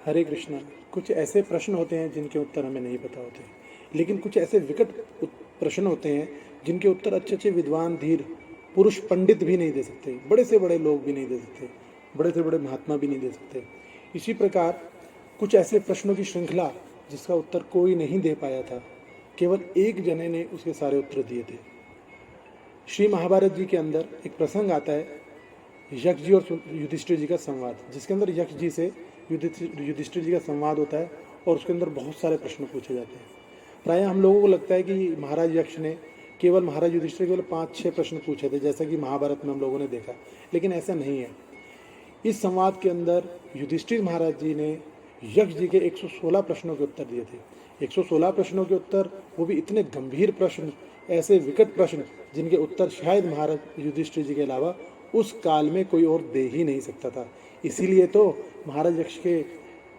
हरे कृष्णा। कुछ ऐसे प्रश्न होते हैं जिनके उत्तर हमें नहीं पता होते, लेकिन कुछ ऐसे विकट प्रश्न होते हैं जिनके उत्तर अच्छे अच्छे विद्वान धीर पुरुष पंडित भी नहीं दे सकते, बड़े से बड़े लोग भी नहीं दे सकते, बड़े से बड़े महात्मा भी नहीं दे सकते। इसी प्रकार कुछ ऐसे प्रश्नों की श्रृंखला जिसका उत्तर कोई नहीं दे पाया था, केवल एक जने ने उसके सारे उत्तर दिए थे। श्री महाभारत जी के अंदर एक प्रसंग आता है, यक्ष जी और युधिष्ठिर जी का संवाद, जिसके अंदर यक्ष जी से युधिष्ठिर जी का संवाद होता है और उसके अंदर बहुत सारे प्रश्न पूछे जाते हैं। प्रायः हम लोगों को लगता है कि महाराज यक्ष ने केवल महाराज युधिष्ठिर केवल 5-6 प्रश्न पूछे थे, जैसा कि महाभारत में हम लोगों ने देखा, लेकिन ऐसा नहीं है। इस संवाद के अंदर युधिष्ठिर महाराज जी ने यक्ष जी के 116 प्रश्नों के उत्तर दिए थे। 116 प्रश्नों के उत्तर, वो भी इतने गंभीर प्रश्न, ऐसे विकट प्रश्न जिनके उत्तर शायद महाराज युधिष्ठिर जी के अलावा उस काल में कोई और दे ही नहीं सकता था। इसीलिए तो महाराज यक्ष के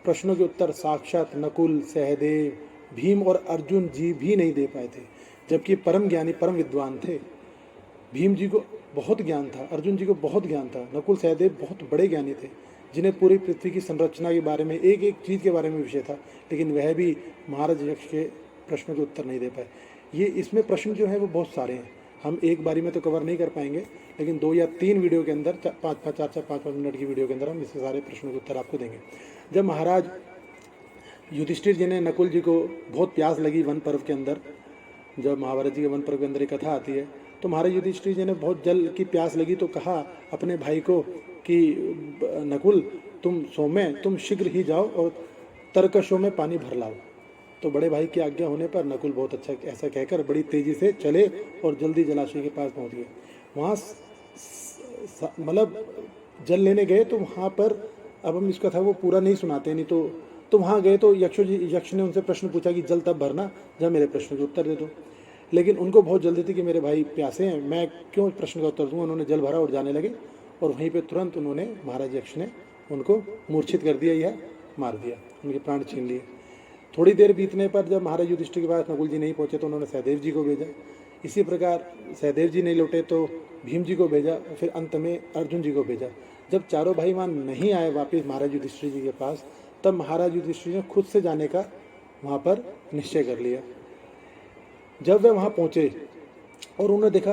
प्रश्नों के उत्तर साक्षात नकुल, सहदेव, भीम और अर्जुन जी भी नहीं दे पाए थे, जबकि परम ज्ञानी परम विद्वान थे। भीम जी को बहुत ज्ञान था, अर्जुन जी को बहुत ज्ञान था, नकुल सहदेव बहुत बड़े ज्ञानी थे, जिन्हें पूरी पृथ्वी की संरचना के बारे में, एक एक चीज़ के बारे में विषय था, लेकिन वह भी महाराज यक्ष के प्रश्नों के उत्तर नहीं दे पाए। ये इसमें प्रश्न जो है वो बहुत सारे हैं, हम एक बारी में तो कवर नहीं कर पाएंगे, लेकिन 2 या 3 वीडियो के अंदर, 5-5 मिनट की वीडियो के अंदर हम इसके सारे प्रश्नों के उत्तर आपको देंगे। जब महाराज युधिष्ठिर जी ने नकुल जी को बहुत प्यास लगी वन पर्व के अंदर, जब महाभारत जी के वन पर्व के अंदर एक कथा आती है, तो महाराज युधिष्ठिर जी ने बहुत जल की प्यास लगी तो कहा अपने भाई को कि नकुल, तुम सौम्य, तुम शीघ्र ही जाओ और तरकशों में पानी भर लाओ। तो बड़े भाई की आज्ञा होने पर नकुल बहुत अच्छा ऐसा कहकर बड़ी तेजी से चले और जल्दी जलाशय के पास पहुंच गए। वहाँ मतलब जल लेने गए तो वहाँ पर, अब हम इसका था वो पूरा नहीं सुनाते, नहीं तो वहाँ गए तो यक्ष ने उनसे प्रश्न पूछा कि जल तब भरना जब मेरे प्रश्न के उत्तर दे दो। लेकिन उनको बहुत जल्दी थी कि मेरे भाई प्यासे हैं, मैं क्यों प्रश्न का उत्तर दूंगा। उन्होंने जल भरा और जाने लगे, और वहीं पे तुरंत उन्होंने, महाराज यक्ष ने उनको मूर्छित कर दिया या मार दिया, उनके प्राण छीन लिए। थोड़ी देर बीतने पर जब महाराज युधिष्ठिर के पास नकुल जी नहीं पहुंचे तो उन्होंने सहदेव जी को भेजा। इसी प्रकार सहदेव जी नहीं लौटे तो भीम जी को भेजा, फिर अंत में अर्जुन जी को भेजा। जब चारों भाई वहाँ नहीं आए वापिस महाराज युधिष्ठिर जी के पास, तब महाराज युधिष्ठिर ने खुद से जाने का वहाँ पर निश्चय कर लिया। जब वे वहाँ पहुँचे और उन्होंने देखा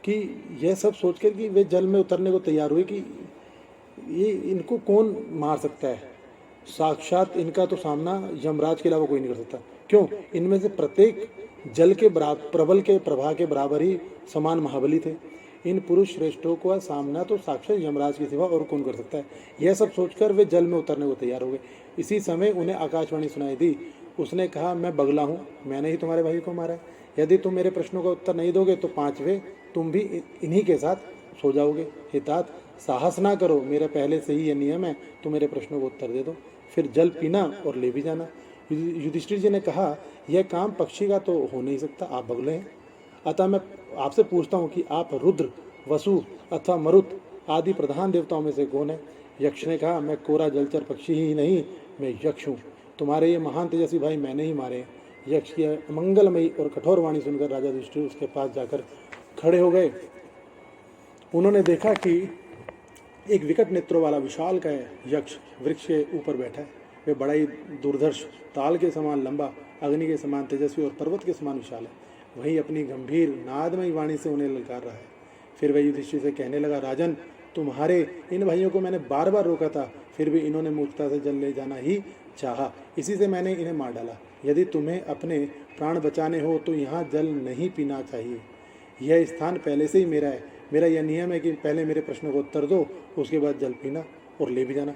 कि यह सब सोचकर कि वे जल में उतरने को तैयार हुए कि ये इनको कौन मार सकता है, साक्षात इनका तो सामना यमराज के अलावा कोई नहीं कर सकता। क्यों? इनमें से प्रत्येक जल के प्रबल के प्रभा के बराबर ही समान महाबली थे। इन पुरुष श्रेष्ठों का सामना तो साक्षात यमराज के सिवा और कौन कर सकता है। यह सब सोचकर वे जल में उतरने को तैयार हो गए। इसी समय उन्हें आकाशवाणी सुनाई दी। उसने कहा, मैं बगला हूँ, मैंने ही तुम्हारे भाई को मारा है। यदि तुम मेरे प्रश्नों का उत्तर नहीं दोगे तो 5वें तुम भी इन्हीं के साथ सो जाओगे। हितात, साहस ना करो, मेरा पहले से ही यह नियम है, तुम मेरे प्रश्नों को उत्तर दे दो, फिर जल पीना और ले भी जाना। युधिष्ठिर जी ने कहा, यह काम पक्षी का तो हो नहीं सकता, आप बगले हैं। अतः मैं आपसे पूछता हूँ कि आप रुद्र, वसु अथवा मरुत आदि प्रधान देवताओं में से कौन है? यक्ष ने कहा, मैं कोरा जलचर पक्षी ही नहीं, मैं यक्ष हूँ। तुम्हारे ये महान तेजस्वी भाई मैंने ही मारे हैं। यक्ष की मंगलमयी और कठोर वाणी सुनकर राजा युधिष्ठिर उसके पास जाकर खड़े हो गए। उन्होंने देखा कि एक विकट नेत्रों वाला विशाल का यक्ष वृक्ष के ऊपर बैठा है। वे बड़ा ही दुर्धर्ष, ताल के समान लंबा, अग्नि के समान तेजस्वी और पर्वत के समान विशाल है। वही अपनी गंभीर नादमयी वाणी से उन्हें ललकार रहा है। फिर वह युधिष्ठिर से कहने लगा, राजन, तुम्हारे इन भाइयों को मैंने बार बार रोका था, फिर भी इन्होंने मूर्खता से जल ले जाना ही चाहा, इसी से मैंने इन्हें मार डाला। यदि तुम्हें अपने प्राण बचाने हो तो यहाँ जल नहीं पीना चाहिए। यह स्थान पहले से ही मेरा है। मेरा यह नियम है कि पहले मेरे प्रश्नों को उत्तर दो, उसके बाद जल पीना और ले भी जाना।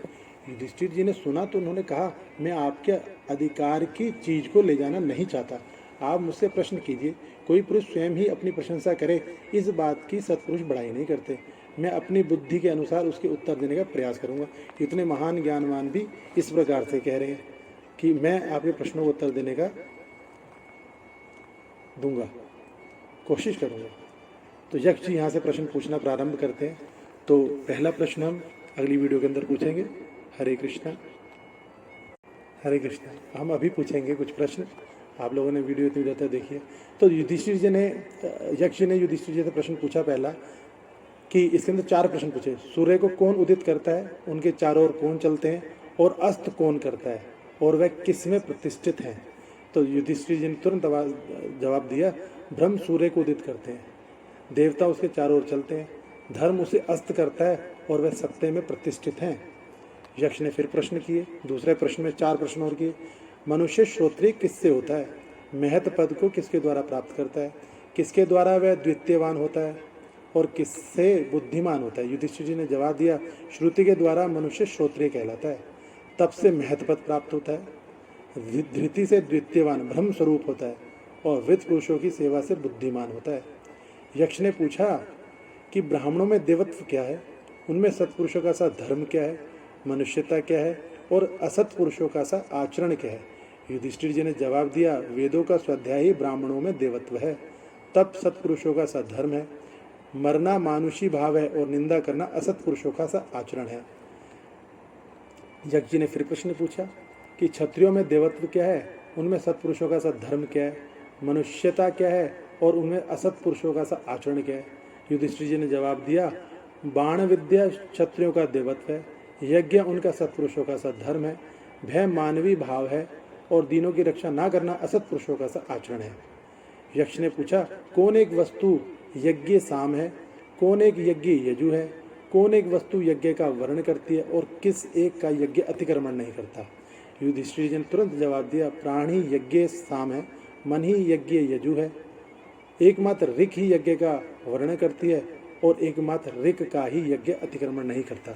युधिष्ठिर जी ने सुना तो उन्होंने कहा, मैं आपके अधिकार की चीज को ले जाना नहीं चाहता, आप मुझसे प्रश्न कीजिए। कोई पुरुष स्वयं ही अपनी प्रशंसा करे, इस बात की सत्पुरुष बड़ाई नहीं करते। मैं अपनी बुद्धि के अनुसार उसके उत्तर देने का प्रयास करूंगा। इतने महान ज्ञानवान भी इस प्रकार से कह रहे हैं कि मैं आपके प्रश्नों को उत्तर देने का दूंगा, कोशिश करूंगा। तो यक्ष जी यहाँ से प्रश्न पूछना प्रारंभ करते हैं। तो पहला प्रश्न हम अगली वीडियो के अंदर पूछेंगे। हरे कृष्णा। हरे कृष्णा। हम अभी पूछेंगे कुछ प्रश्न, आप लोगों ने वीडियो इतनी देर तक देखी है। तो युधिष्ठिर जी ने, यक्ष जी ने युधिष्ठिर जी से प्रश्न पूछा पहला कि इसके अंदर 4 प्रश्न पूछे। सूर्य को कौन उदित करता है, उनके चारों ओर कौन चलते हैं, और अस्त कौन करता है और वह किस में प्रतिष्ठित है? तो युधिष्ठिर जी ने तुरंत जवाब दिया, ब्रह्म सूर्य को उदित करते हैं, देवता उसके चारों ओर चलते हैं, धर्म उसे अस्त करता है और वह सत्य में प्रतिष्ठित हैं। यक्ष ने फिर प्रश्न किए, दूसरे प्रश्न में 4 प्रश्न और किए। मनुष्य श्रोत्रिय किससे होता है? महत पद को किसके द्वारा प्राप्त करता है? किसके द्वारा वह द्वितीयवान होता है और किससे बुद्धिमान होता है? युधिष्ठिर जी ने जवाब दिया, श्रुति के द्वारा मनुष्य श्रोत्रिय कहलाता है, तप से महत पद प्राप्त होता है, धृति से द्वितीयवान ब्रह्म स्वरूप होता है और वित्त पुरुषों की सेवा से बुद्धिमान होता है। यक्ष ने पूछा कि ब्राह्मणों में देवत्व क्या है, उनमें सत्पुरुषों का सा धर्म क्या है, मनुष्यता क्या है और असत पुरुषों का सा आचरण क्या है? युधिष्ठिर जी ने जवाब दिया, वेदों का स्वाध्याय ही ब्राह्मणों में देवत्व है, तप सत्पुरुषों का सा धर्म है, मरना मानुषी भाव है और निंदा करना असत पुरुषों का सा आचरण है। यक्ष जी ने फिर प्रश्न पूछा कि क्षत्रियों में देवत्व क्या है, उनमें सत्पुरुषों का सा धर्म क्या है, मनुष्यता क्या है और उनमें असत पुरुषों का सा आचरण क्या है? युधिष्ठिर जी ने जवाब दिया, बाण विद्या क्षत्रियों का देवत्व है, यज्ञ उनका सत्पुरुषों का सा धर्म है, भय मानवीय भाव है और दीनों की रक्षा ना करना असत पुरुषों का सा आचरण है। यक्ष ने पूछा, कौन एक वस्तु यज्ञ साम है, कौन एक यज्ञ यजु है, कौन एक वस्तु यज्ञ का वर्ण करती है और किस एक का यज्ञ अतिक्रमण नहीं करता? युधिष्ठिर जी ने तुरंत जवाब दिया, प्राण ही यज्ञ साम है, मन ही यज्ञ यजु है, एकमात्र ऋक ही यज्ञ का वर्ण करती है और एकमात्र ऋक का ही यज्ञ अतिक्रमण नहीं करता।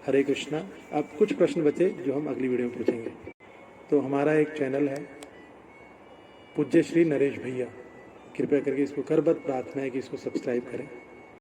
हरे कृष्णा। अब कुछ प्रश्न बचे जो हम अगली वीडियो में पूछेंगे। तो हमारा एक चैनल है पूज्य श्री नरेश भैया, कृपया करके इसको करबद्ध प्रार्थना है कि इसको सब्सक्राइब करें।